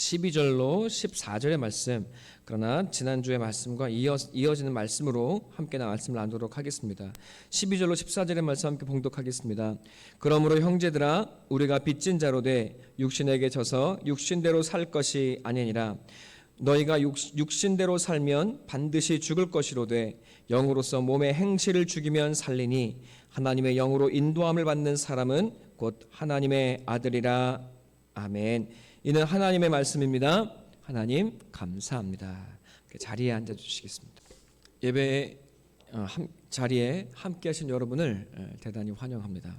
12절로 14절의 말씀, 그러나 지난주의 말씀과 이어지는 말씀으로 함께 말씀을 나누도록 하겠습니다. 12절로 14절의 말씀 함께 봉독하겠습니다. 그러므로 형제들아, 우리가 빚진 자로 돼 육신에게 져서 육신대로 살 것이 아니니라. 너희가 육신대로 살면 반드시 죽을 것이로되 영으로서 몸의 행실을 죽이면 살리니 하나님의 영으로 인도함을 받는 사람은 곧 하나님의 아들이라. 아멘. 이는 하나님의 말씀입니다. 하나님 감사합니다. 자리에 앉아 주시겠습니다. 예배 자리에 함께 하신 여러분을 대단히 환영합니다.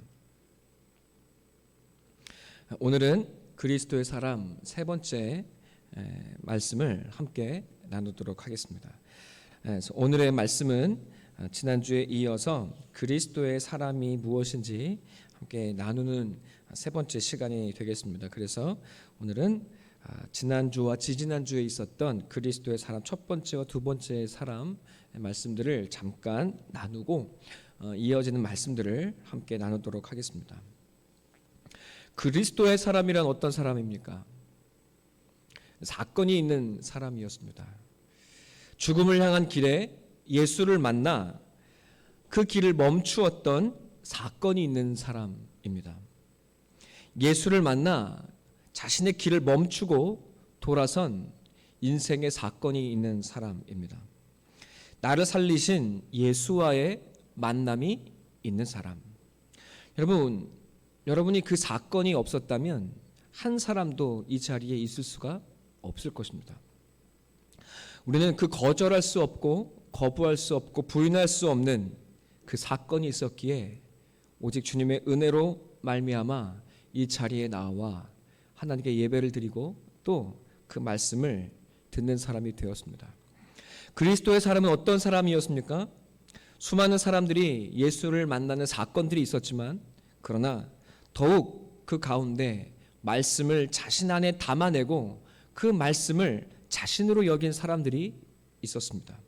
오늘은 그리스도의 사람 세 번째 말씀을 함께 나누도록 하겠습니다. 오늘의 말씀은 지난주에 이어서 그리스도의 사람이 무엇인지 함께 나누는 세 번째 시간이 되겠습니다. 그래서 오늘은 지난주와 지지난주에 있었던 그리스도의 사람 첫 번째와 두 번째 사람 말씀들을 잠깐 나누고 이어지는 말씀들을 함께 나누도록 하겠습니다. 그리스도의 사람이란 어떤 사람입니까? 사건이 있는 사람이었습니다. 죽음을 향한 길에 예수를 만나 그 길을 멈추었던 사건이 있는 사람입니다. 예수를 만나 자신의 길을 멈추고 돌아선 인생의 사건이 있는 사람입니다. 나를 살리신 예수와의 만남이 있는 사람. 여러분이 그 사건이 없었다면 한 사람도 이 자리에 있을 수가 없을 것입니다. 우리는 그 거절할 수 없고 거부할 수 없고 부인할 수 없는 그 사건이 있었기에 오직 주님의 은혜로 말미암아 이 자리에 나와 하나님께 예배를 드리고 또 그 말씀을 듣는 사람이 되었습니다. 그리스도의 사람은 어떤 사람이었습니까? 수많은 사람들이 예수를 만나는 사건들이 있었지만 그러나 더욱 그 가운데 말씀을 자신 안에 담아내고 그 말씀을 자신으로 여긴 사람들이 있었습니다.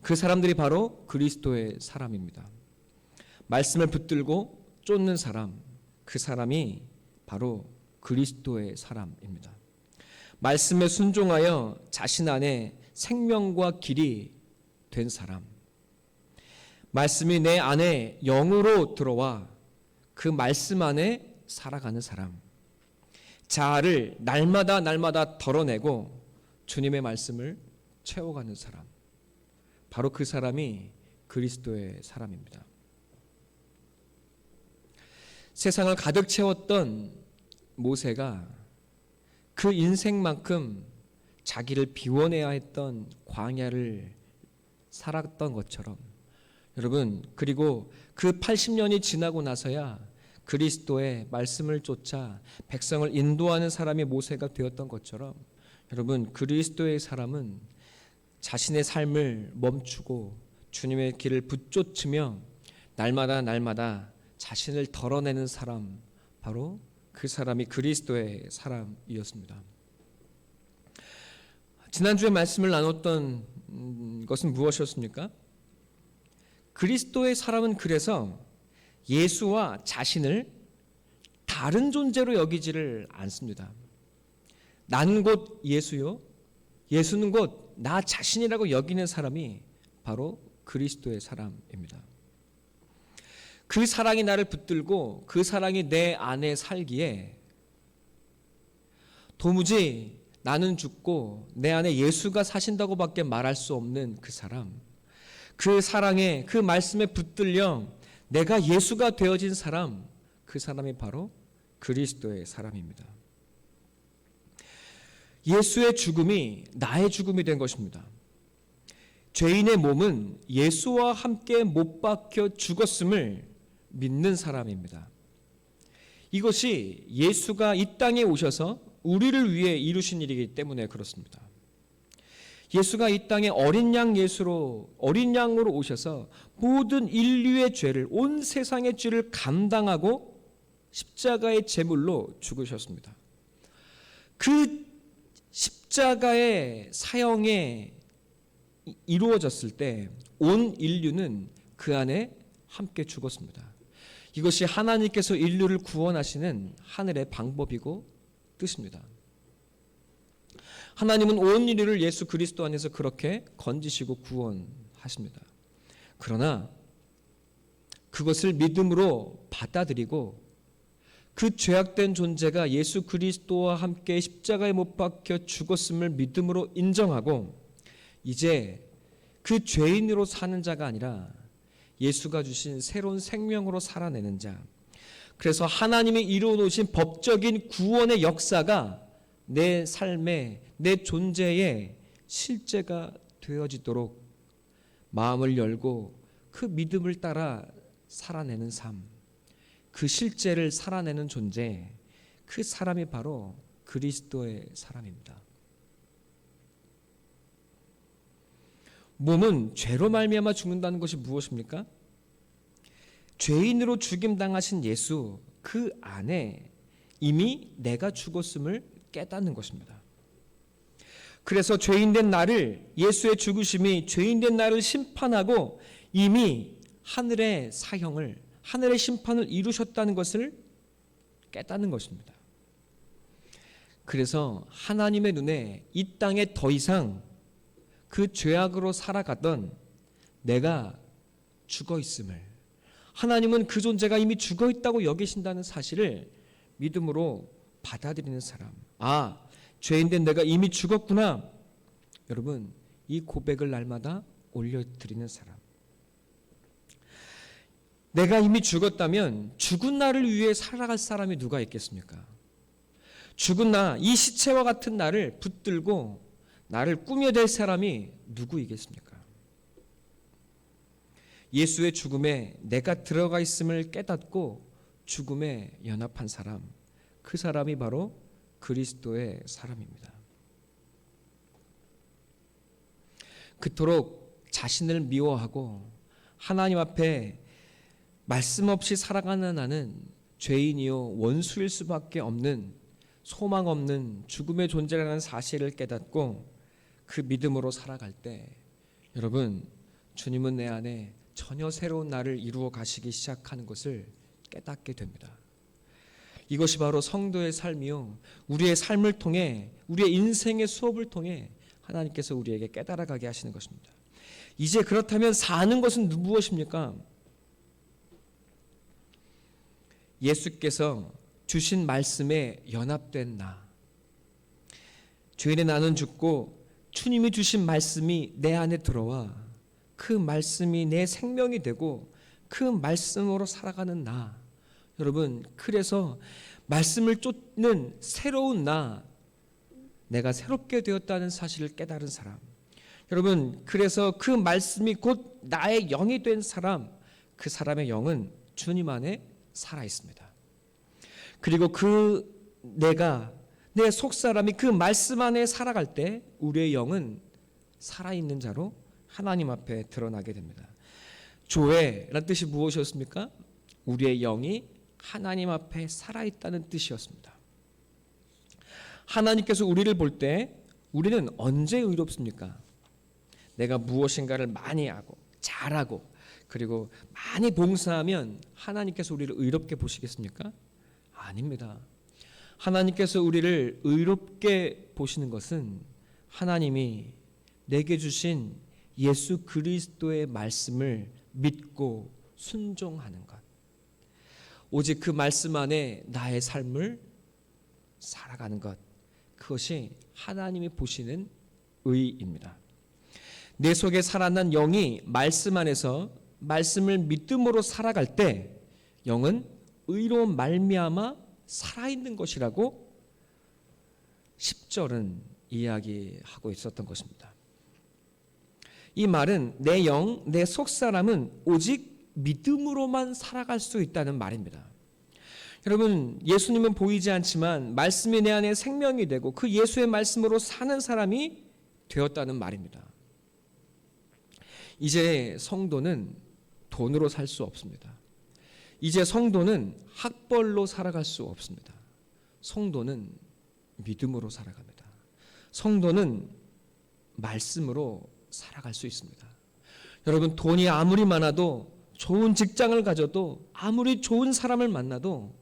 그 사람들이 바로 그리스도의 사람입니다. 말씀을 붙들고 쫓는 사람, 그 사람이 바로 그리스도의 사람입니다. 말씀에 순종하여 자신 안에 생명과 길이 된 사람, 말씀이 내 안에 영으로 들어와 그 말씀 안에 살아가는 사람, 자아를 날마다 덜어내고 주님의 말씀을 채워가는 사람, 바로 그 사람이 그리스도의 사람입니다. 세상을 가득 채웠던 모세가 그 인생만큼 자기를 비워내야 했던 광야를 살았던 것처럼 여러분, 그리고 그 80년이 지나고 나서야 그리스도의 말씀을 쫓아 백성을 인도하는 사람이 모세가 되었던 것처럼 여러분, 그리스도의 사람은 자신의 삶을 멈추고 주님의 길을 붙쫓으며 날마다 자신을 덜어내는 사람, 바로 그 사람이 그리스도의 사람이었습니다. 지난주에 말씀을 나눴던 것은 무엇이었습니까? 그리스도의 사람은 그래서 예수와 자신을 다른 존재로 여기지를 않습니다. 난 곧 예수요, 예수는 곧 나 자신이라고 여기는 사람이 바로 그리스도의 사람입니다. 그 사랑이 나를 붙들고 그 사랑이 내 안에 살기에 도무지 나는 죽고 내 안에 예수가 사신다고 밖에 말할 수 없는 그 사람, 그 사랑에, 그 말씀에 붙들려 내가 예수가 되어진 사람, 그 사람이 바로 그리스도의 사람입니다. 예수의 죽음이 나의 죽음이 된 것입니다. 죄인의 몸은 예수와 함께 못 박혀 죽었음을 믿는 사람입니다. 이것이 예수가 이 땅에 오셔서 우리를 위해 이루신 일이기 때문에 그렇습니다. 예수가 이 땅에 어린 양으로 오셔서 모든 인류의 죄를, 온 세상의 죄를 감당하고 십자가의 제물로 죽으셨습니다. 그 십자가의 사형에 이루어졌을 때 온 인류는 그 안에 함께 죽었습니다. 이것이 하나님께서 인류를 구원하시는 하늘의 방법이고 뜻입니다. 하나님은 온 인류를 예수 그리스도 안에서 그렇게 건지시고 구원하십니다. 그러나 그것을 믿음으로 받아들이고 그 죄악된 존재가 예수 그리스도와 함께 십자가에 못 박혀 죽었음을 믿음으로 인정하고 이제 그 죄인으로 사는 자가 아니라 예수가 주신 새로운 생명으로 살아내는 자, 그래서 하나님이 이루어 놓으신 법적인 구원의 역사가 내 삶에, 내 존재에 실제가 되어지도록 마음을 열고 그 믿음을 따라 살아내는 삶, 그 실제를 살아내는 존재, 그 사람이 바로 그리스도의 사람입니다. 몸은 죄로 말미암아 죽는다는 것이 무엇입니까? 죄인으로 죽임당하신 예수, 그 안에 이미 내가 죽었음을 깨닫는 것입니다. 그래서 죄인된 나를, 예수의 죽으심이 죄인된 나를 심판하고 이미 하늘의 사형을, 하늘의 심판을 이루셨다는 것을 깨닫는 것입니다. 그래서 하나님의 눈에 이 땅에 더 이상 그 죄악으로 살아가던 내가 죽어 있음을, 하나님은 그 존재가 이미 죽어 있다고 여기신다는 사실을 믿음으로 받아들이는 사람. 아, 죄인된 내가 이미 죽었구나. 여러분, 이 고백을 날마다 올려드리는 사람. 내가 이미 죽었다면 죽은 나를 위해 살아갈 사람이 누가 있겠습니까? 죽은 나, 이 시체와 같은 나를 붙들고 나를 꾸며댈 사람이 누구이겠습니까? 예수의 죽음에 내가 들어가 있음을 깨닫고 죽음에 연합한 사람, 그 사람이 바로 그리스도의 사람입니다. 그토록 자신을 미워하고 하나님 앞에 말씀 없이 살아가는 나는 죄인이요 원수일 수밖에 없는, 소망 없는 죽음의 존재라는 사실을 깨닫고 그 믿음으로 살아갈 때, 여러분, 주님은 내 안에 전혀 새로운 나를 이루어 가시기 시작하는 것을 깨닫게 됩니다. 이것이 바로 성도의 삶이요, 우리의 삶을 통해, 우리의 인생의 수업을 통해 하나님께서 우리에게 깨달아가게 하시는 것입니다. 이제 그렇다면 사는 것은 무엇입니까? 예수께서 주신 말씀에 연합된 나, 죄인의 나는 죽고 주님이 주신 말씀이 내 안에 들어와 그 말씀이 내 생명이 되고 그 말씀으로 살아가는 나. 여러분, 그래서 말씀을 쫓는 새로운 나, 내가 새롭게 되었다는 사실을 깨달은 사람. 여러분, 그래서 그 말씀이 곧 나의 영이 된 사람, 그 사람의 영은 주님 안에 살아 있습니다. 그리고 그 내가, 내 속사람이 그 말씀 안에 살아갈 때 우리의 영은 살아있는 자로 하나님 앞에 드러나게 됩니다. 조회란 뜻이 무엇이었습니까? 우리의 영이 하나님 앞에 살아있다는 뜻이었습니다. 하나님께서 우리를 볼 때 우리는 언제 의롭습니까? 내가 무엇인가를 많이 하고 잘하고 그리고 많이 봉사하면 하나님께서 우리를 의롭게 보시겠습니까? 아닙니다. 하나님께서 우리를 의롭게 보시는 것은 하나님이 내게 주신 예수 그리스도의 말씀을 믿고 순종하는 것, 오직 그 말씀 안에 나의 삶을 살아가는 것, 그것이 하나님이 보시는 의입니다. 내 속에 살아난 영이 말씀 안에서 말씀을 믿음으로 살아갈 때 영은 의로 말미암아 살아있는 것이라고 10절은 이야기하고 있었던 것입니다. 이 말은 내 영, 내 속사람은 오직 믿음으로만 살아갈 수 있다는 말입니다. 여러분, 예수님은 보이지 않지만 말씀이 내 안에 생명이 되고 그 예수의 말씀으로 사는 사람이 되었다는 말입니다. 이제 성도는 돈으로 살 수 없습니다. 이제 성도는 학벌로 살아갈 수 없습니다. 성도는 믿음으로 살아갑니다. 성도는 말씀으로 살아갈 수 있습니다. 여러분, 돈이 아무리 많아도, 좋은 직장을 가져도, 아무리 좋은 사람을 만나도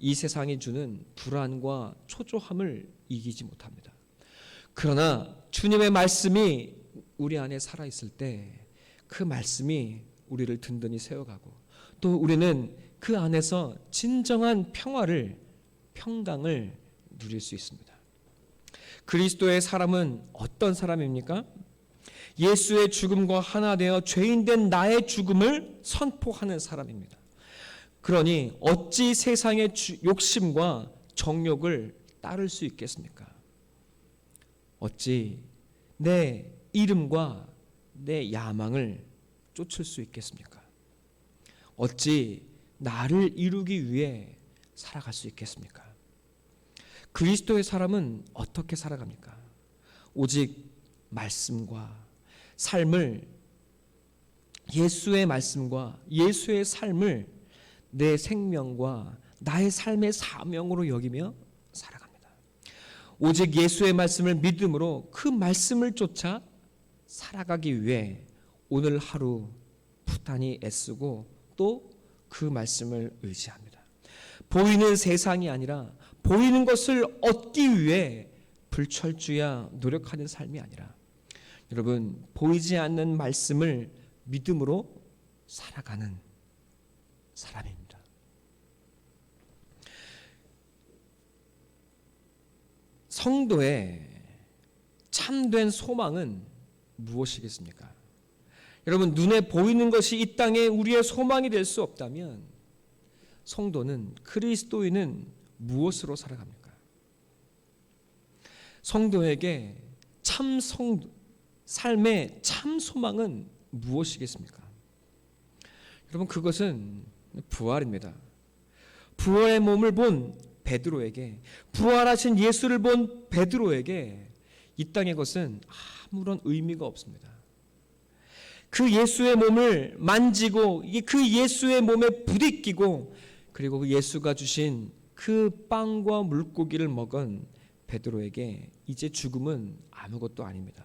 이 세상이 주는 불안과 초조함을 이기지 못합니다. 그러나 주님의 말씀이 우리 안에 살아있을 때 그 말씀이 우리를 든든히 세워가고 또 우리는 그 안에서 진정한 평강을 누릴 수 있습니다. 그리스도의 사람은 어떤 사람입니까? 예수의 죽음과 하나 되어 죄인된 나의 죽음을 선포하는 사람입니다. 그러니 어찌 세상의 욕심과 정욕을 따를 수 있겠습니까? 어찌 내 이름과 내 야망을 쫓을 수 있겠습니까? 어찌 나를 이루기 위해 살아갈 수 있겠습니까? 그리스도의 사람은 어떻게 살아갑니까? 오직 말씀과 삶을, 예수의 말씀과 예수의 삶을 내 생명과 나의 삶의 사명으로 여기며 살아갑니다. 오직 예수의 말씀을 믿음으로 그 말씀을 쫓아 살아가기 위해 오늘 하루 부단히 애쓰고 또 그 말씀을 의지합니다. 보이는 세상이 아니라 보이는 것을 얻기 위해 불철주야 노력하는 삶이 아니라 여러분 보이지 않는 말씀을 믿음으로 살아가는 사람입니다. 성도의 참된 소망은 무엇이겠습니까? 여러분 눈에 보이는 것이 이 땅에 우리의 소망이 될 수 없다면 성도는 그리스도인은 무엇으로 살아갑니까? 성도에게 삶의 참 소망은 무엇이겠습니까? 여러분 그것은 부활입니다. 부활의 몸을 본 베드로에게, 부활하신 예수를 본 베드로에게 이 땅의 것은 아무런 의미가 없습니다. 그 예수의 몸을 만지고 그 예수의 몸에 부딪히고 그리고 그 예수가 주신 그 빵과 물고기를 먹은 베드로에게 이제 죽음은 아무것도 아닙니다.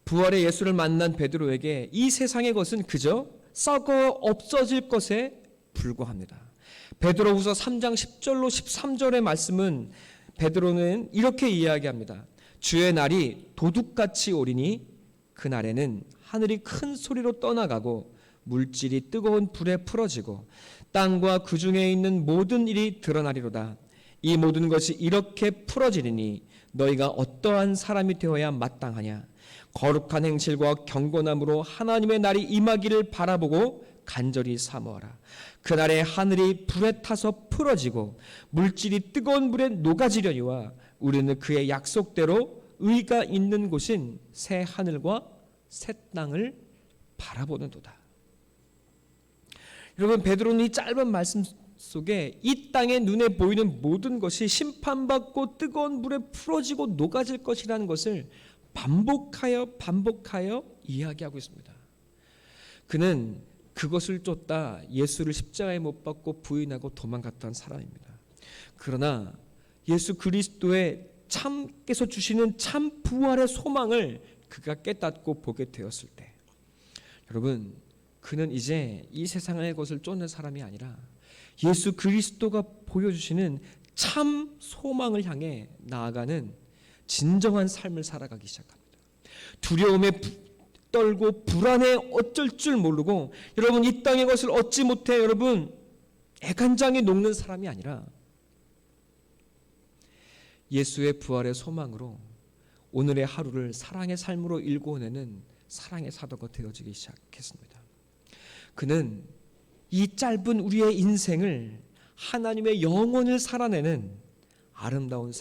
부활의 예수를 만난 베드로에게 이 세상의 것은 그저 썩어 없어질 것에 불과합니다. 베드로후서 3장 10절로 13절의 말씀은 베드로는 이렇게 이야기합니다. 주의 날이 도둑같이 오리니 그날에는 하늘이 큰 소리로 떠나가고 물질이 뜨거운 불에 풀어지고 땅과 그 중에 있는 모든 일이 드러나리로다. 이 모든 것이 이렇게 풀어지리니 너희가 어떠한 사람이 되어야 마땅하냐. 거룩한 행실과 경건함으로 하나님의 날이 임하기를 바라보고 간절히 사모하라. 그날에 하늘이 불에 타서 풀어지고 물질이 뜨거운 불에 녹아지려니와 우리는 그의 약속대로 의가 있는 곳인 새 하늘과 새 땅을 바라보는도다. 여러분 베드로는 이 짧은 말씀 속에 이 땅에 눈에 보이는 모든 것이 심판받고 뜨거운 불에 풀어지고 녹아질 것이라는 것을 반복하여 이야기하고 있습니다. 그는 그것을 쫓다 예수를 십자가에 못 박고 부인하고 도망갔던 사람입니다. 그러나 예수 그리스도의 참께서 주시는 참 부활의 소망을 그가 깨닫고 보게 되었을 때 여러분 그는 이제 이 세상의 것을 쫓는 사람이 아니라 예수 그리스도가 보여주시는 참 소망을 향해 나아가는 진정한 삶을 살아가기 시작합니다. 두려움에 떨고 불안에 어쩔 줄 모르고 여러분 이 땅의 것을 얻지 못해 여러분 애간장에 녹는 사람이 아니라 예수의 부활의 소망으로 오늘의 하루를 사랑의 삶으로 일궈내는 사랑의 사도가 되어지기 시작했습니다. 그는 이 짧은 우리의 인생을 하나님의 영혼을 살아내는 아름다운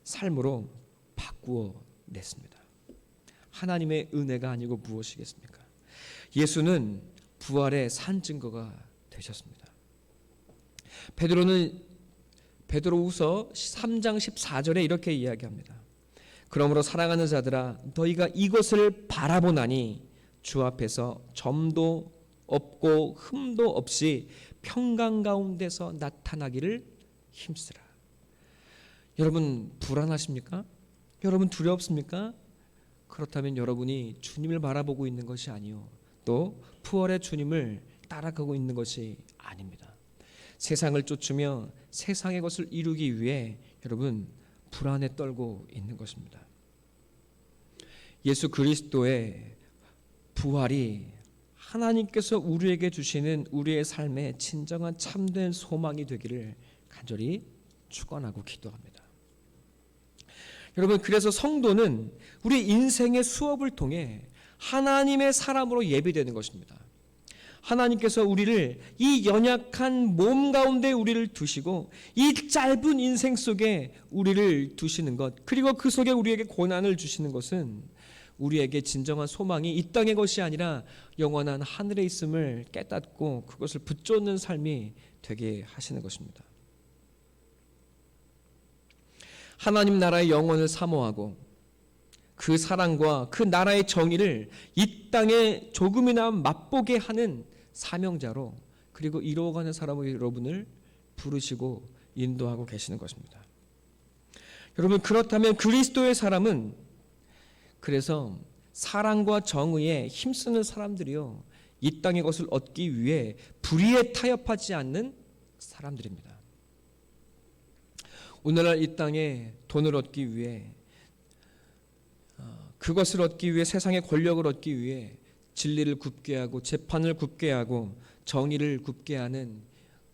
삶으로 바꾸어 냈습니다. 하나님의 은혜가 아니고 무엇이겠습니까? 예수는 부활의 산증거가 되셨습니다. 베드로후서 3장 14절에 이렇게 이야기합니다. 그러므로 사랑하는 자들아 너희가 이것을 바라보나니 주 앞에서 점도 없고 흠도 없이 평강 가운데서 나타나기를 힘쓰라. 여러분 불안하십니까? 여러분 두렵습니까? 그렇다면 여러분이 주님을 바라보고 있는 것이 아니요 또 부활의 주님을 따라가고 있는 것이 아닙니다. 세상을 쫓으며 세상의 것을 이루기 위해 여러분 불안에 떨고 있는 것입니다. 예수 그리스도의 부활이 하나님께서 우리에게 주시는 우리의 삶의 진정한 참된 소망이 되기를 간절히 축원하고 기도합니다. 여러분, 그래서 성도는 우리 인생의 수업을 통해 하나님의 사람으로 예비되는 것입니다. 하나님께서 우리를 이 연약한 몸 가운데 우리를 두시고 이 짧은 인생 속에 우리를 두시는 것, 그리고 그 속에 우리에게 고난을 주시는 것은 우리에게 진정한 소망이 이 땅의 것이 아니라 영원한 하늘에 있음을 깨닫고 그것을 붙잡는 삶이 되게 하시는 것입니다. 하나님 나라의 영원을 사모하고 그 사랑과 그 나라의 정의를 이 땅에 조금이나 맛보게 하는 사명자로, 그리고 이루어가는 사람으로 여러분을 부르시고 인도하고 계시는 것입니다. 여러분, 그렇다면 그리스도의 사람은 그래서 사랑과 정의에 힘쓰는 사람들이요, 이 땅의 것을 얻기 위해 불의에 타협하지 않는 사람들입니다. 오늘날 이 땅에 돈을 얻기 위해, 그것을 얻기 위해, 세상의 권력을 얻기 위해 진리를 굽게 하고 재판을 굽게 하고 정의를 굽게 하는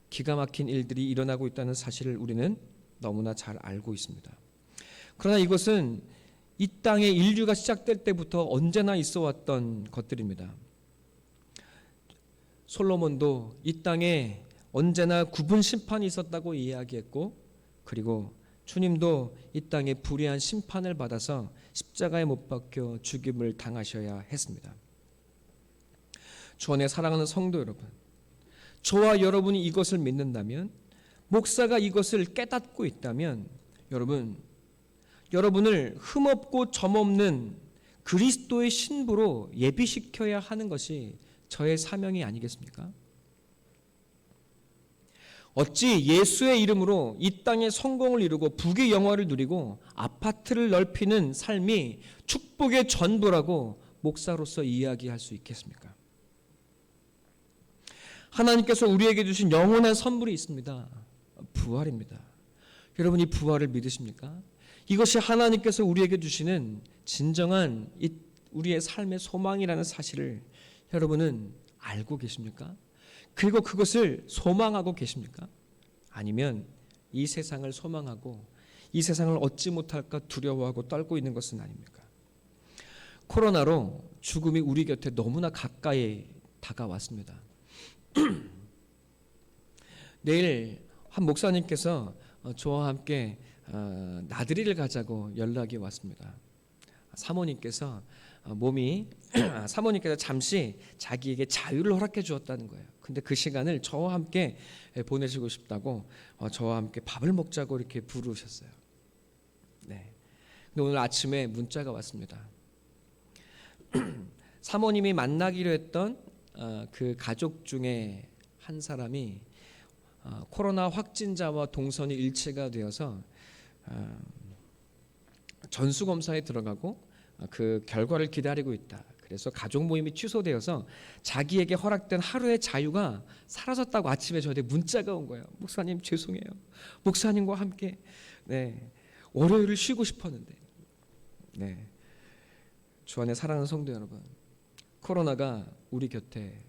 기가 막힌 일들이 일어나고 있다는 사실을 우리는 너무나 잘 알고 있습니다. 그러나 이것은 이 땅의 인류가 시작될 때부터 언제나 있어 왔던 것들입니다. 솔로몬도 이 땅에 언제나 구분 심판이 있었다고 이야기했고, 그리고 주님도 이 땅에 불의한 심판을 받아서 십자가에 못 박혀 죽임을 당하셔야 했습니다. 주 안에 사랑하는 성도 여러분, 저와 여러분이 이것을 믿는다면, 목사가 이것을 깨닫고 있다면, 여러분을 흠없고 점없는 그리스도의 신부로 예비시켜야 하는 것이 저의 사명이 아니겠습니까? 어찌 예수의 이름으로 이 땅에 성공을 이루고 부귀 영화를 누리고 아파트를 넓히는 삶이 축복의 전부라고 목사로서 이야기할 수 있겠습니까? 하나님께서 우리에게 주신 영원한 선물이 있습니다. 부활입니다. 여러분, 이 부활을 믿으십니까? 이것이 하나님께서 우리에게 주시는 진정한 우리의 삶의 소망이라는 사실을 여러분은 알고 계십니까? 그리고 그것을 소망하고 계십니까? 아니면 이 세상을 소망하고 이 세상을 얻지 못할까 두려워하고 떨고 있는 것은 아닙니까? 코로나로 죽음이 우리 곁에 너무나 가까이 다가왔습니다. 내일 한 목사님께서 저와 함께 나들이를 가자고 연락이 왔습니다. 사모님께서 사모님께서 잠시 자기에게 자유를 허락해 주었다는 거예요. 근데 그 시간을 저와 함께 보내시고 싶다고 저와 함께 밥을 먹자고 이렇게 부르셨어요. 네. 근데 오늘 아침에 문자가 왔습니다. 사모님이 만나기로 했던 그 가족 중에 한 사람이 코로나 확진자와 동선이 일치가 되어서 전수검사에 들어가고 그 결과를 기다리고 있다. 그래서 가족 모임이 취소되어서 자기에게 허락된 하루의 자유가 사라졌다고 아침에 저한테 문자가 온 거예요. 목사님 죄송해요. 목사님과 함께 월요일을 쉬고 싶었는데. 주 안에 사랑하는 성도 여러분, 코로나가 우리 곁에,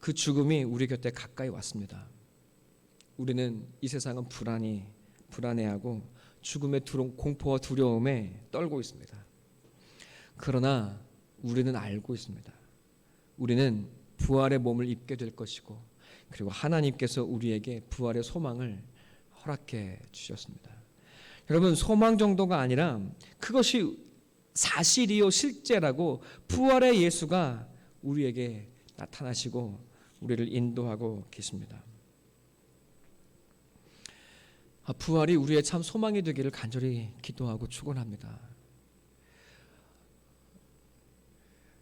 그 죽음이 우리 곁에 가까이 왔습니다. 우리는 이 세상은 불안해하고 죽음의 공포와 두려움에 떨고 있습니다. 그러나 우리는 알고 있습니다. 우리는 부활의 몸을 입게 될 것이고, 그리고 하나님께서 우리에게 부활의 소망을 허락해 주셨습니다. 여러분, 소망 정도가 아니라 그것이 사실이요 실제라고 부활의 예수가 우리에게 나타나시고 우리를 인도하고 계십니다. 부활이 우리의 참 소망이 되기를 간절히 기도하고 축원합니다.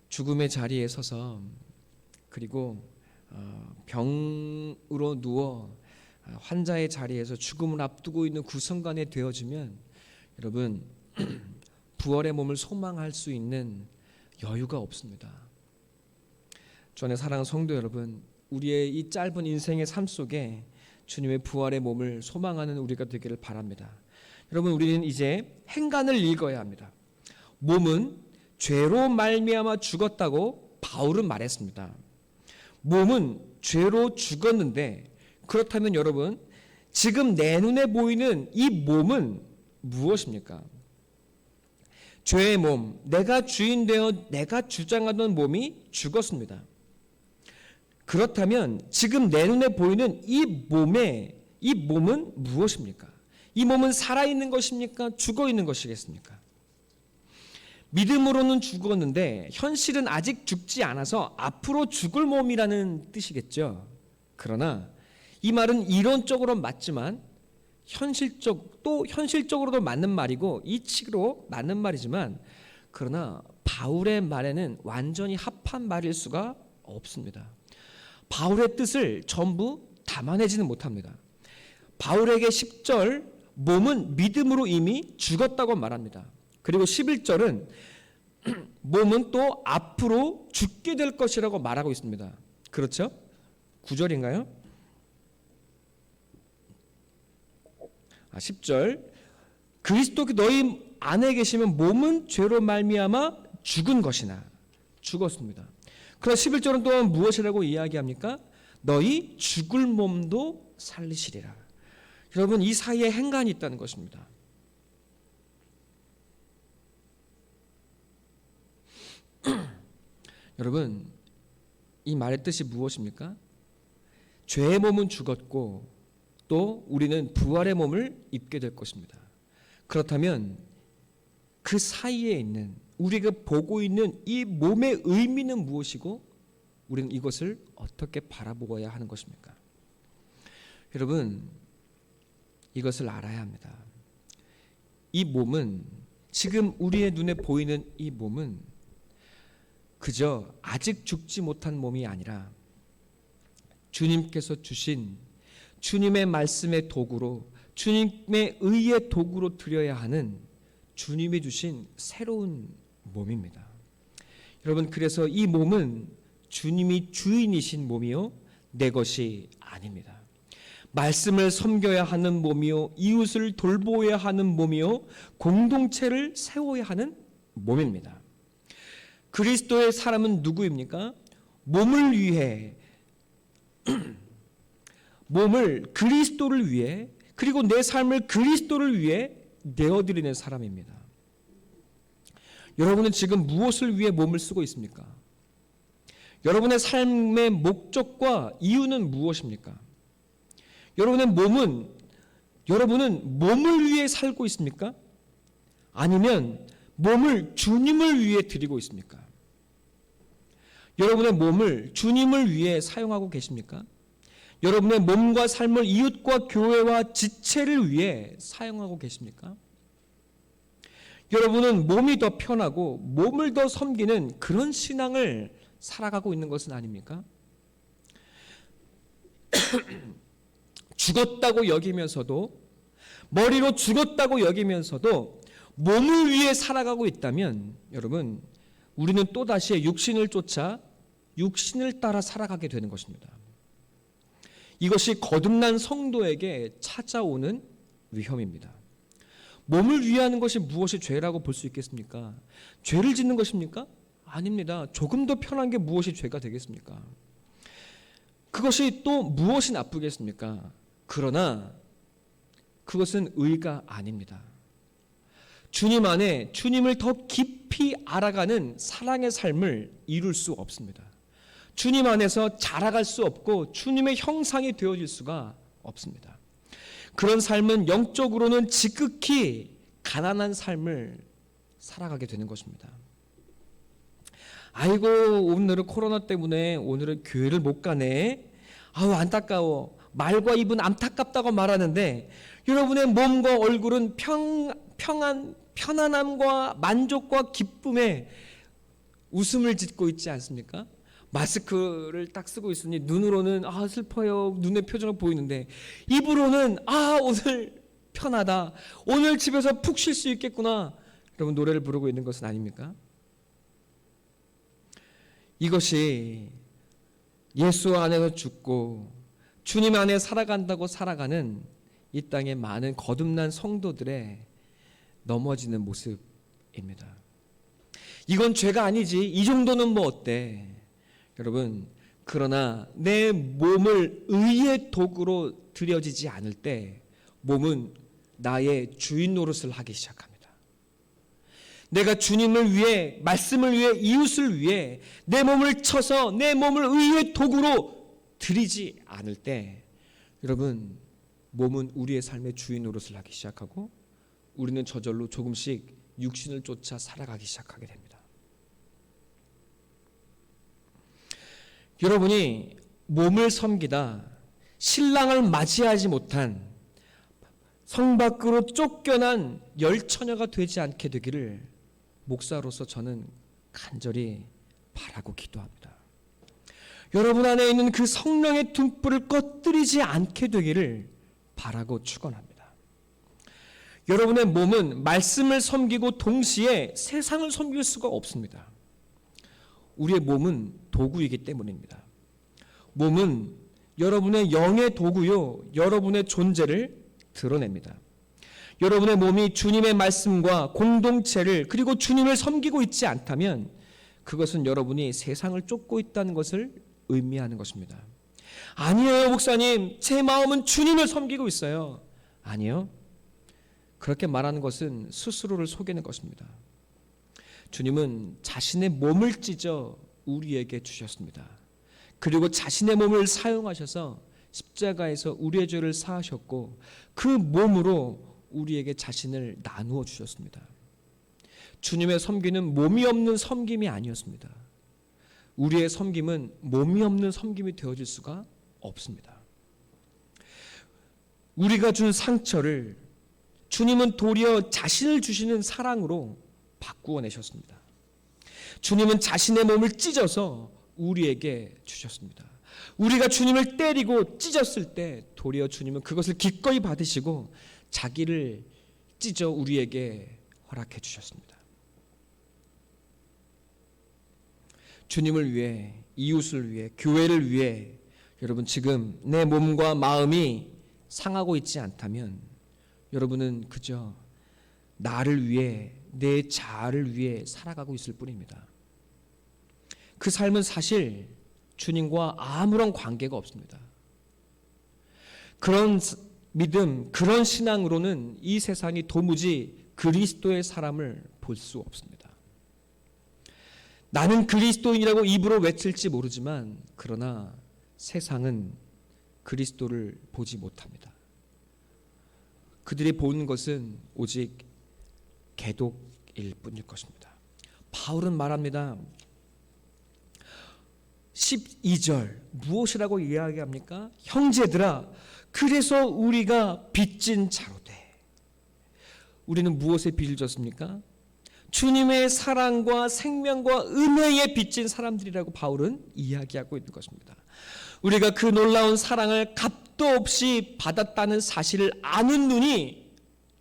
죽음의 자리에 서서, 그리고 병으로 누워 환자의 자리에서 죽음을 앞두고 있는 그 순간에 되어지면 여러분, 부활의 몸을 소망할 수 있는 여유가 없습니다. 주 안에 사랑하는 성도 여러분, 우리의 이 짧은 인생의 삶 속에 주님의 부활의 몸을 소망하는 우리가 되기를 바랍니다. 여러분, 우리는 이제 행간을 읽어야 합니다. 몸은 죄로 말미암아 죽었다고 바울은 말했습니다. 몸은 죄로 죽었는데, 그렇다면 여러분, 지금 내 눈에 보이는 이 몸은 무엇입니까? 죄의 몸, 내가 주인 되어 내가 주장하던 몸이 죽었습니다. 그렇다면 지금 내 눈에 보이는 이 몸은 무엇입니까? 이 몸은 살아있는 것입니까? 죽어있는 것이겠습니까? 믿음으로는 죽었는데 현실은 아직 죽지 않아서 앞으로 죽을 몸이라는 뜻이겠죠. 그러나 이 말은 이론적으로 맞지만 현실적으로도 맞는 말이고 이치로 맞는 말이지만, 그러나 바울의 말에는 완전히 합한 말일 수가 없습니다. 바울의 뜻을 전부 담아내지는 못합니다. 바울에게 10절 몸은 믿음으로 이미 죽었다고 말합니다. 그리고 11절은 몸은 또 앞으로 죽게 될 것이라고 말하고 있습니다. 그렇죠? 9절인가요? 10절 그리스도 너희 안에 계시면 몸은 죄로 말미암아 죽은 것이나 죽었습니다. 그러나 11절은 또한 무엇이라고 이야기합니까? 너희 죽을 몸도 살리시리라. 여러분, 이 사이에 행간이 있다는 것입니다. 여러분, 이 말의 뜻이 무엇입니까? 죄의 몸은 죽었고 또 우리는 부활의 몸을 입게 될 것입니다. 그렇다면 그 사이에 있는, 우리가 보고 있는 이 몸의 의미는 무엇이고 우리는 이것을 어떻게 바라보아야 하는 것입니까? 여러분, 이것을 알아야 합니다. 이 몸은, 지금 우리의 눈에 보이는 이 몸은 그저 아직 죽지 못한 몸이 아니라 주님께서 주신 주님의 말씀의 도구로, 주님의 의의 도구로 드려야 하는 주님이 주신 새로운 몸입니다. 여러분, 그래서 이 몸은 주님이 주인이신 몸이요 내 것이 아닙니다. 말씀을 섬겨야 하는 몸이요, 이웃을 돌보아야 하는 몸이요, 공동체를 세워야 하는 몸입니다. 그리스도의 사람은 누구입니까? 몸을 위해, 몸을 그리스도를 위해, 그리고 내 삶을 그리스도를 위해 내어드리는 사람입니다. 여러분은 지금 무엇을 위해 몸을 쓰고 있습니까? 여러분의 삶의 목적과 이유는 무엇입니까? 여러분은 몸을 위해 살고 있습니까? 아니면 몸을 주님을 위해 드리고 있습니까? 여러분의 몸을 주님을 위해 사용하고 계십니까? 여러분의 몸과 삶을 이웃과 교회와 지체를 위해 사용하고 계십니까? 여러분은 몸이 더 편하고 몸을 더 섬기는 그런 신앙을 살아가고 있는 것은 아닙니까? 죽었다고 여기면서도, 머리로 죽었다고 여기면서도 몸을 위해 살아가고 있다면 여러분, 우리는 또다시 육신을 쫓아 육신을 따라 살아가게 되는 것입니다. 이것이 거듭난 성도에게 찾아오는 위험입니다. 몸을 위하는 것이 무엇이 죄라고 볼 수 있겠습니까? 죄를 짓는 것입니까? 아닙니다. 조금 더 편한 게 무엇이 죄가 되겠습니까? 그것이 또 무엇이 나쁘겠습니까? 그러나 그것은 의가 아닙니다. 주님 안에 주님을 더 깊이 알아가는 사랑의 삶을 이룰 수 없습니다. 주님 안에서 자라갈 수 없고 주님의 형상이 되어질 수가 없습니다. 그런 삶은 영적으로는 지극히 가난한 삶을 살아가게 되는 것입니다. 아이고, 오늘은 코로나 때문에 오늘은 교회를 못 가네. 아우, 안타까워. 말과 입은 안타깝다고 말하는데 여러분의 몸과 얼굴은 편안함과 만족과 기쁨에 웃음을 짓고 있지 않습니까? 마스크를 딱 쓰고 있으니 눈으로는 슬퍼요, 눈의 표정을 보이는데 입으로는 오늘 편하다, 오늘 집에서 푹 쉴 수 있겠구나, 여러분 노래를 부르고 있는 것은 아닙니까? 이것이 예수 안에서 죽고 주님 안에 살아간다고 살아가는 이 땅의 많은 거듭난 성도들의 넘어지는 모습입니다. 이건 죄가 아니지, 이 정도는 뭐 어때? 여러분, 그러나 내 몸을 의의 도구로 들여지지 않을 때 몸은 나의 주인 노릇을 하기 시작합니다. 내가 주님을 위해, 말씀을 위해, 이웃을 위해 내 몸을 쳐서 내 몸을 의의 도구로 들이지 않을 때 여러분, 몸은 우리의 삶의 주인 노릇을 하기 시작하고 우리는 저절로 조금씩 육신을 쫓아 살아가기 시작하게 됩니다. 여러분이 몸을 섬기다 신랑을 맞이하지 못한 성 밖으로 쫓겨난 열처녀가 되지 않게 되기를 목사로서 저는 간절히 바라고 기도합니다. 여러분 안에 있는 그 성령의 등불을 꺼뜨리지 않게 되기를 바라고 축원합니다. 여러분의 몸은 말씀을 섬기고 동시에 세상을 섬길 수가 없습니다. 우리의 몸은 도구이기 때문입니다. 몸은 여러분의 영의 도구요, 여러분의 존재를 드러냅니다. 여러분의 몸이 주님의 말씀과 공동체를 그리고 주님을 섬기고 있지 않다면 그것은 여러분이 세상을 쫓고 있다는 것을 의미하는 것입니다. 아니에요, 목사님. 제 마음은 주님을 섬기고 있어요. 아니요. 그렇게 말하는 것은 스스로를 속이는 것입니다. 주님은 자신의 몸을 찢어 우리에게 주셨습니다. 그리고 자신의 몸을 사용하셔서 십자가에서 우리의 죄를 사하셨고 그 몸으로 우리에게 자신을 나누어 주셨습니다. 주님의 섬기는 몸이 없는 섬김이 아니었습니다. 우리의 섬김은 몸이 없는 섬김이 되어질 수가 없습니다. 우리가 준 상처를 주님은 도리어 자신을 주시는 사랑으로 바꾸어 내셨습니다. 주님은 자신의 몸을 찢어서 우리에게 주셨습니다. 우리가 주님을 때리고 찢었을 때 도리어 주님은 그것을 기꺼이 받으시고 자기를 찢어 우리에게 허락해 주셨습니다. 주님을 위해, 이웃을 위해, 교회를 위해 여러분 지금 내 몸과 마음이 상하고 있지 않다면 여러분은 그저 나를 위해, 내 자아를 위해 살아가고 있을 뿐입니다. 그 삶은 사실 주님과 아무런 관계가 없습니다. 그런 믿음, 그런 신앙으로는 이 세상이 도무지 그리스도의 사람을 볼 수 없습니다. 나는 그리스도인이라고 입으로 외칠지 모르지만 그러나 세상은 그리스도를 보지 못합니다. 그들이 보는 것은 오직 개독일 뿐일 것입니다. 바울은 말합니다. 12절 무엇이라고 이야기합니까? 형제들아, 그래서 우리가 빚진 자로되. 우리는 무엇에 빚을 졌습니까? 주님의 사랑과 생명과 은혜에 빚진 사람들이라고 바울은 이야기하고 있는 것입니다. 우리가 그 놀라운 사랑을 값도 없이 받았다는 사실을 아는 눈이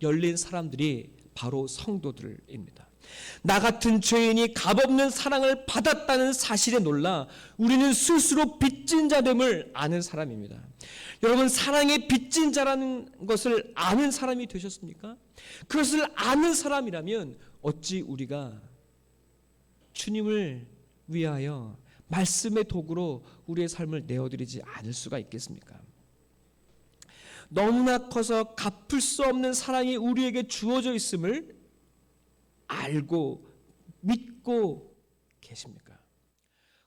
열린 사람들이 바로 성도들입니다. 나 같은 죄인이 값없는 사랑을 받았다는 사실에 놀라 우리는 스스로 빚진 자됨을 아는 사람입니다. 여러분, 사랑의 빚진 자라는 것을 아는 사람이 되셨습니까? 그것을 아는 사람이라면 어찌 우리가 주님을 위하여 말씀의 도구로 우리의 삶을 내어드리지 않을 수가 있겠습니까? 너무나 커서 갚을 수 없는 사랑이 우리에게 주어져 있음을 알고 믿고 계십니까?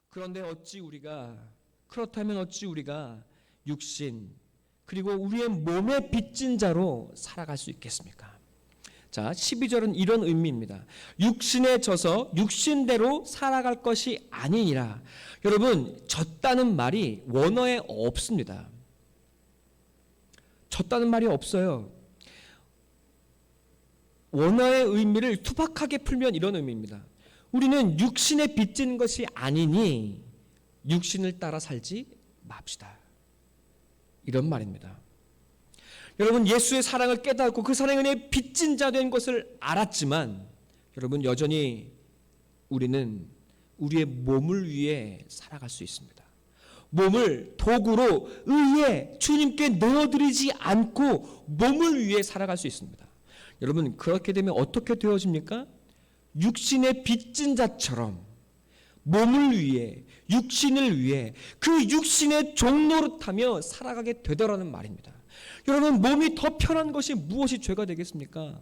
그런데 그렇다면 어찌 우리가 육신 그리고 우리의 몸에 빚진 자로 살아갈 수 있겠습니까? 자, 12절은 이런 의미입니다. 육신에 져서 육신대로 살아갈 것이 아니니라. 여러분, 졌다는 말이 원어에 없습니다. 졌다는 말이 없어요. 원어의 의미를 투박하게 풀면 이런 의미입니다. 우리는 육신에 빚진 것이 아니니 육신을 따라 살지 맙시다. 이런 말입니다. 여러분, 예수의 사랑을 깨닫고 그 사랑의 은혜에 빚진 자 된 것을 알았지만 여러분, 여전히 우리는 우리의 몸을 위해 살아갈 수 있습니다. 몸을 도구로 의에 주님께 내어드리지 않고 몸을 위해 살아갈 수 있습니다. 여러분, 그렇게 되면 어떻게 되어집니까? 육신의 빚진 자처럼 몸을 위해, 육신을 위해 그 육신의 종노릇하며 살아가게 되더라는 말입니다. 여러분, 몸이 더 편한 것이 무엇이 죄가 되겠습니까?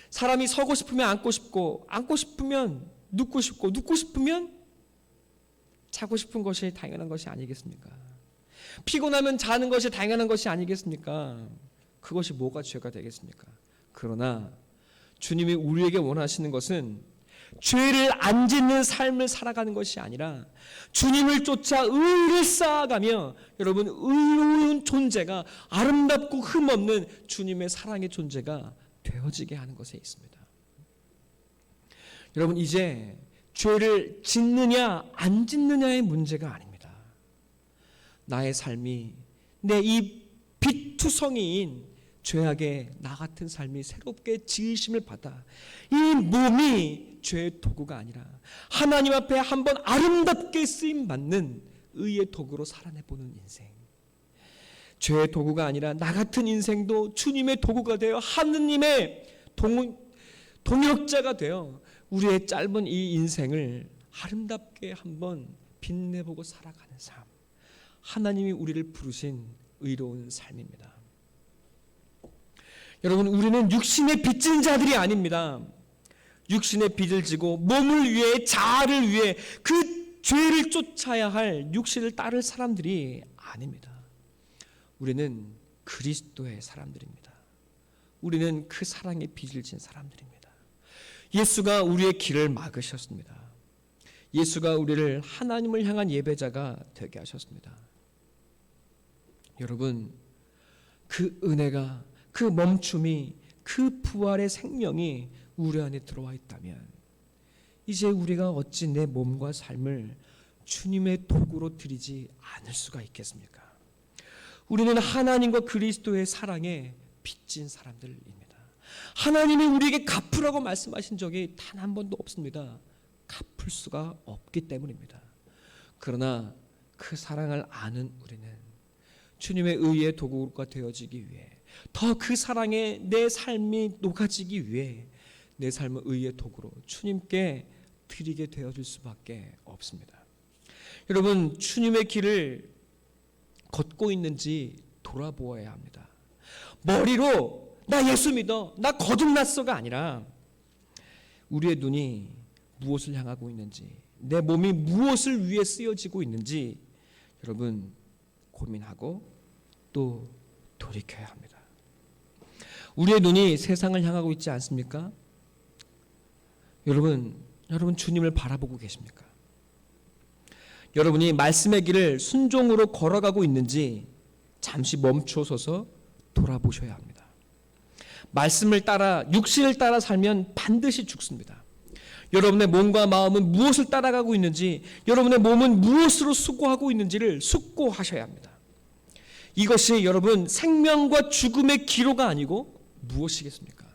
사람이 서고 싶으면 앉고 싶고, 앉고 싶으면 눕고 싶고, 눕고 싶으면 자고 싶은 것이 당연한 것이 아니겠습니까? 피곤하면 자는 것이 당연한 것이 아니겠습니까? 그것이 뭐가 죄가 되겠습니까? 그러나 주님이 우리에게 원하시는 것은 죄를 안 짓는 삶을 살아가는 것이 아니라 주님을 쫓아 의를 쌓아가며 여러분 의로운 존재가, 아름답고 흠없는 주님의 사랑의 존재가 되어지게 하는 것에 있습니다. 여러분, 이제 죄를 짓느냐 안 짓느냐의 문제가 아닙니다. 나의 삶이, 내 이 빛투성이인 죄악의 나 같은 삶이 새롭게 지으심을 받아 이 몸이 죄의 도구가 아니라 하나님 앞에 한번 아름답게 쓰임받는 의의 도구로 살아내보는 인생, 죄의 도구가 아니라 나 같은 인생도 주님의 도구가 되어 하느님의 동역자가 되어 우리의 짧은 이 인생을 아름답게 한번 빛내보고 살아가는 삶, 하나님이 우리를 부르신 의로운 삶입니다. 여러분, 우리는 육신의 빚진 자들이 아닙니다. 육신의 빚을 지고 몸을 위해, 자아를 위해 그 죄를 쫓아야 할 육신을 따를 사람들이 아닙니다. 우리는 그리스도의 사람들입니다. 우리는 그 사랑의 빚을 진 사람들입니다. 예수가 우리의 길을 막으셨습니다. 예수가 우리를 하나님을 향한 예배자가 되게 하셨습니다. 여러분, 그 은혜가, 그 멈춤이, 그 부활의 생명이 우리 안에 들어와 있다면 이제 우리가 어찌 내 몸과 삶을 주님의 도구로 드리지 않을 수가 있겠습니까? 우리는 하나님과 그리스도의 사랑에 빚진 사람들입니다. 하나님이 우리에게 갚으라고 말씀하신 적이 단 한 번도 없습니다. 갚을 수가 없기 때문입니다. 그러나 그 사랑을 아는 우리는 주님의 의의 도구가 되어지기 위해, 더 그 사랑에 내 삶이 녹아지기 위해 내 삶을 의의 도구로 주님께 드리게 되어질 수밖에 없습니다. 여러분, 주님의 길을 걷고 있는지 돌아보아야 합니다. 머리로 나 예수 믿어, 나 거듭났어가 아니라 우리의 눈이 무엇을 향하고 있는지, 내 몸이 무엇을 위해 쓰여지고 있는지 여러분 고민하고 또 돌이켜야 합니다. 우리의 눈이 세상을 향하고 있지 않습니까? 여러분 주님을 바라보고 계십니까? 여러분이 말씀의 길을 순종으로 걸어가고 있는지 잠시 멈춰서서 돌아보셔야 합니다. 말씀을 따라, 육신을 따라 살면 반드시 죽습니다. 여러분의 몸과 마음은 무엇을 따라가고 있는지, 여러분의 몸은 무엇으로 수고하고 있는지를 숙고하셔야 합니다. 이것이 여러분 생명과 죽음의 기로가 아니고 무엇이겠습니까?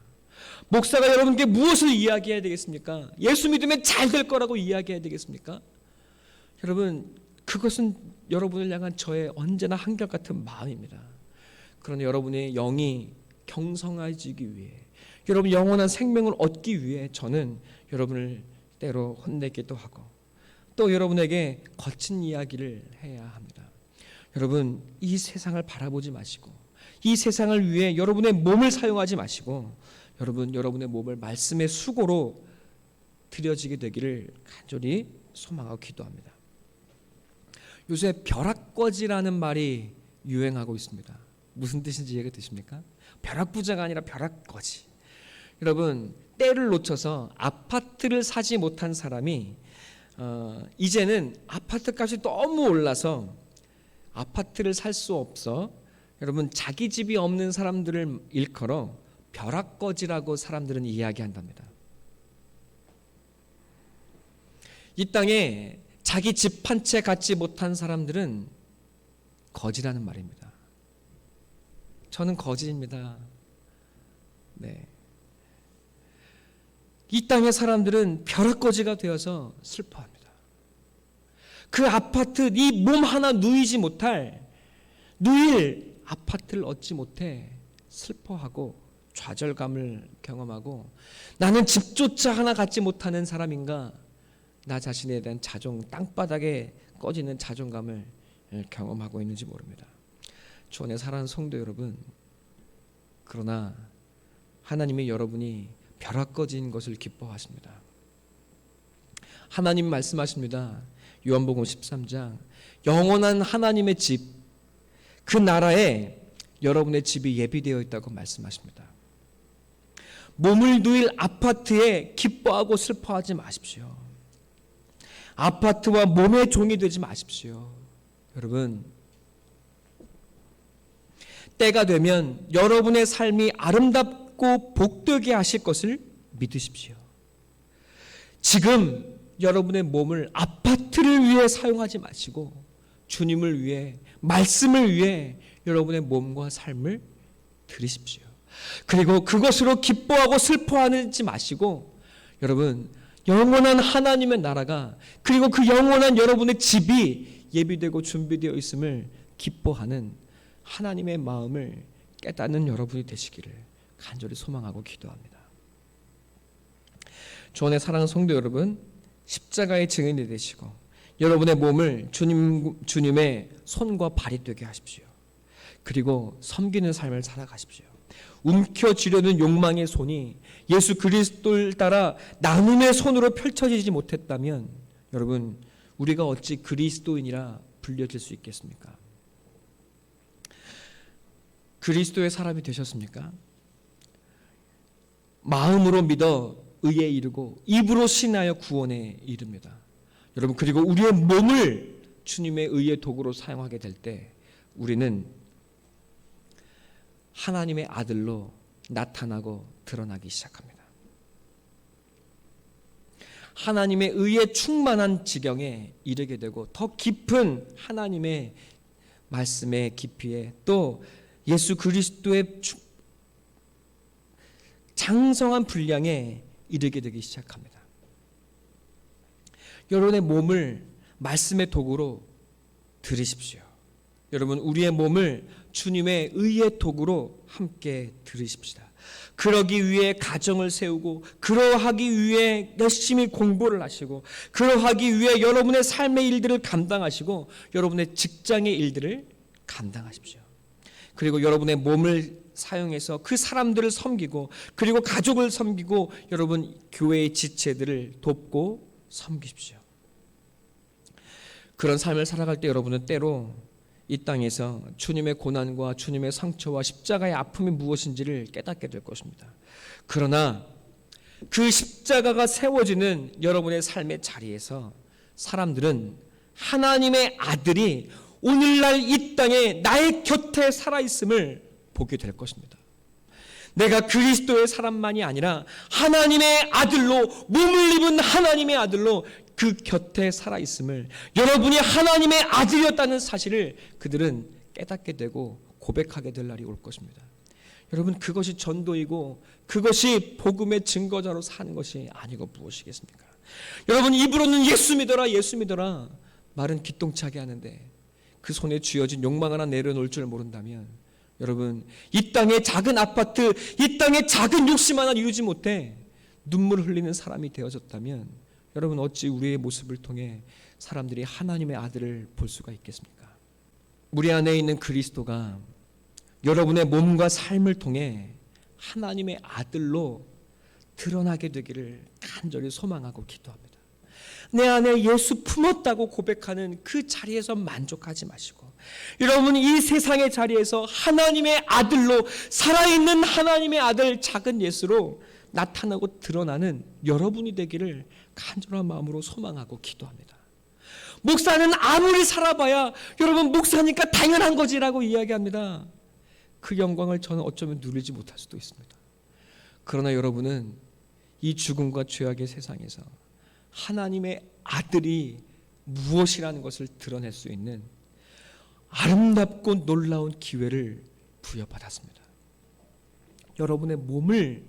목사가 여러분께 무엇을 이야기해야 되겠습니까? 예수 믿으면 잘 될 거라고 이야기해야 되겠습니까? 여러분, 그것은 여러분을 향한 저의 언제나 한결같은 마음입니다. 그러나 여러분의 영이 경성해지기 위해, 여러분 영원한 생명을 얻기 위해 저는 여러분을 때로 혼내기도 하고 또 여러분에게 거친 이야기를 해야 합니다. 여러분, 이 세상을 바라보지 마시고 이 세상을 위해 여러분의 몸을 사용하지 마시고 여러분의 몸을 말씀의 수고로 드려지게 되기를 간절히 소망하고 기도합니다. 요새 벼락거지라는 말이 유행하고 있습니다. 무슨 뜻인지 이해가 되십니까? 벼락부자가 아니라 벼락거지. 여러분, 때를 놓쳐서 아파트를 사지 못한 사람이 이제는 아파트 값이 너무 올라서 아파트를 살 수 없어 여러분 자기 집이 없는 사람들을 일컬어 벼락거지라고 사람들은 이야기한답니다. 이 땅에 자기 집 한 채 갖지 못한 사람들은 거지라는 말입니다. 저는 거지입니다. 네. 이 땅의 사람들은 벼락거지가 되어서 슬퍼합니다. 그 아파트, 네 몸 하나 누일 아파트를 얻지 못해 슬퍼하고 좌절감을 경험하고 나는 집조차 하나 갖지 못하는 사람인가, 나 자신에 대한 땅바닥에 꺼지는 자존감을 경험하고 있는지 모릅니다. 주 안에 사랑하는 성도 여러분, 그러나 하나님이 여러분이 벼락거진 것을 기뻐하십니다. 하나님 말씀하십니다. 요한복음 13장, 영원한 하나님의 집, 그 나라에 여러분의 집이 예비되어 있다고 말씀하십니다. 몸을 누일 아파트에 기뻐하고 슬퍼하지 마십시오. 아파트와 몸의 종이 되지 마십시오. 여러분, 때가 되면 여러분의 삶이 아름답고 복되게 하실 것을 믿으십시오. 지금 여러분의 몸을 아파트를 위해 사용하지 마시고 주님을 위해, 말씀을 위해 여러분의 몸과 삶을 드리십시오. 그리고 그것으로 기뻐하고 슬퍼하지 마시고 여러분, 영원한 하나님의 나라가, 그리고 그 영원한 여러분의 집이 예비되고 준비되어 있음을 기뻐하는 하나님의 마음을 깨닫는 여러분이 되시기를 간절히 소망하고 기도합니다. 주 안에 사랑하는 성도 여러분, 십자가의 증인이 되시고 여러분의 몸을 주님의 손과 발이 되게 하십시오. 그리고 섬기는 삶을 살아가십시오. 움켜쥐려는 욕망의 손이 예수 그리스도를 따라 나눔의 손으로 펼쳐지지 못했다면 여러분, 우리가 어찌 그리스도인이라 불려질 수 있겠습니까? 그리스도의 사람이 되셨습니까? 마음으로 믿어 의에 이르고 입으로 신하여 구원에 이릅니다. 여러분, 그리고 우리의 몸을 주님의 의의 도구로 사용하게 될 때 우리는 하나님의 아들로 나타나고 드러나기 시작합니다. 하나님의 의에 충만한 지경에 이르게 되고 더 깊은 하나님의 말씀의 깊이에, 또 예수 그리스도의 장성한 분량에 이르게 되기 시작합니다. 여러분의 몸을 말씀의 도구로 들으십시오. 여러분, 우리의 몸을 주님의 의의 도구로 함께 들으십시다. 그러기 위해 가정을 세우고, 그러하기 위해 열심히 공부를 하시고, 그러하기 위해 여러분의 삶의 일들을 감당하시고 여러분의 직장의 일들을 감당하십시오. 그리고 여러분의 몸을 사용해서 그 사람들을 섬기고, 그리고 가족을 섬기고, 여러분 교회의 지체들을 돕고 섬기십시오. 그런 삶을 살아갈 때 여러분은 때로 이 땅에서 주님의 고난과 주님의 상처와 십자가의 아픔이 무엇인지를 깨닫게 될 것입니다. 그러나 그 십자가가 세워지는 여러분의 삶의 자리에서 사람들은 하나님의 아들이 오늘날 이 땅에 나의 곁에 살아있음을 보게 될 것입니다. 내가 그리스도의 사람만이 아니라 하나님의 아들로, 몸을 입은 하나님의 아들로 그 곁에 살아있음을, 여러분이 하나님의 아들이었다는 사실을 그들은 깨닫게 되고 고백하게 될 날이 올 것입니다. 여러분, 그것이 전도이고 그것이 복음의 증거자로 사는 것이 아니고 무엇이겠습니까? 여러분, 입으로는 예수 믿어라, 예수 믿어라 말은 기똥차게 하는데 그 손에 쥐어진 욕망 하나 내려놓을 줄 모른다면 여러분, 이 땅의 작은 아파트, 이 땅의 작은 욕심 하나 이루지 못해 눈물을 흘리는 사람이 되어졌다면 여러분, 어찌 우리의 모습을 통해 사람들이 하나님의 아들을 볼 수가 있겠습니까? 우리 안에 있는 그리스도가 여러분의 몸과 삶을 통해 하나님의 아들로 드러나게 되기를 간절히 소망하고 기도합니다. 내 안에 예수 품었다고 고백하는 그 자리에서 만족하지 마시고, 여러분 이 세상의 자리에서 하나님의 아들로, 살아있는 하나님의 아들 작은 예수로 나타나고 드러나는 여러분이 되기를 간절한 마음으로 소망하고 기도합니다. 목사는 아무리 살아봐야 여러분 목사니까 당연한 거지라고 이야기합니다. 그 영광을 저는 어쩌면 누리지 못할 수도 있습니다. 그러나 여러분은 이 죽음과 죄악의 세상에서 하나님의 아들이 무엇이라는 것을 드러낼 수 있는 아름답고 놀라운 기회를 부여받았습니다. 여러분의 몸을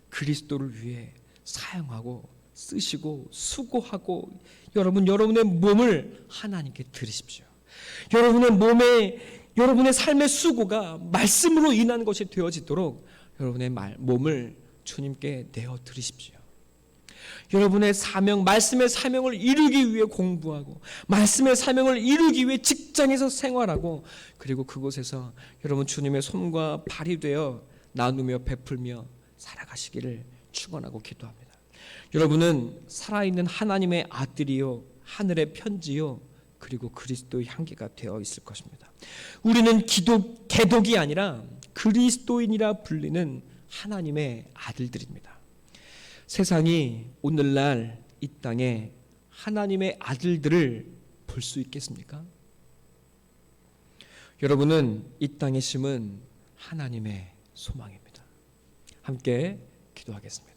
그리스도를 위해 사용하고 쓰시고 수고하고 여러분의 몸을 하나님께 드리십시오. 여러분의 삶의 수고가 말씀으로 인한 것이 되어지도록 여러분의 몸을 주님께 내어 드리십시오. 여러분의 사명, 말씀의 사명을 이루기 위해 공부하고 말씀의 사명을 이루기 위해 직장에서 생활하고 그리고 그곳에서 여러분 주님의 손과 발이 되어 나누며 베풀며 살아가시기를 축원하고 기도합니다. 여러분은 살아있는 하나님의 아들이요 하늘의 편지요 그리고 그리스도의 향기가 되어 있을 것입니다. 우리는 개독이 아니라 그리스도인이라 불리는 하나님의 아들들입니다. 세상이 오늘날 이 땅에 하나님의 아들들을 볼 수 있겠습니까? 여러분은 이 땅에 심은 하나님의 소망입니다. 함께 기도하겠습니다.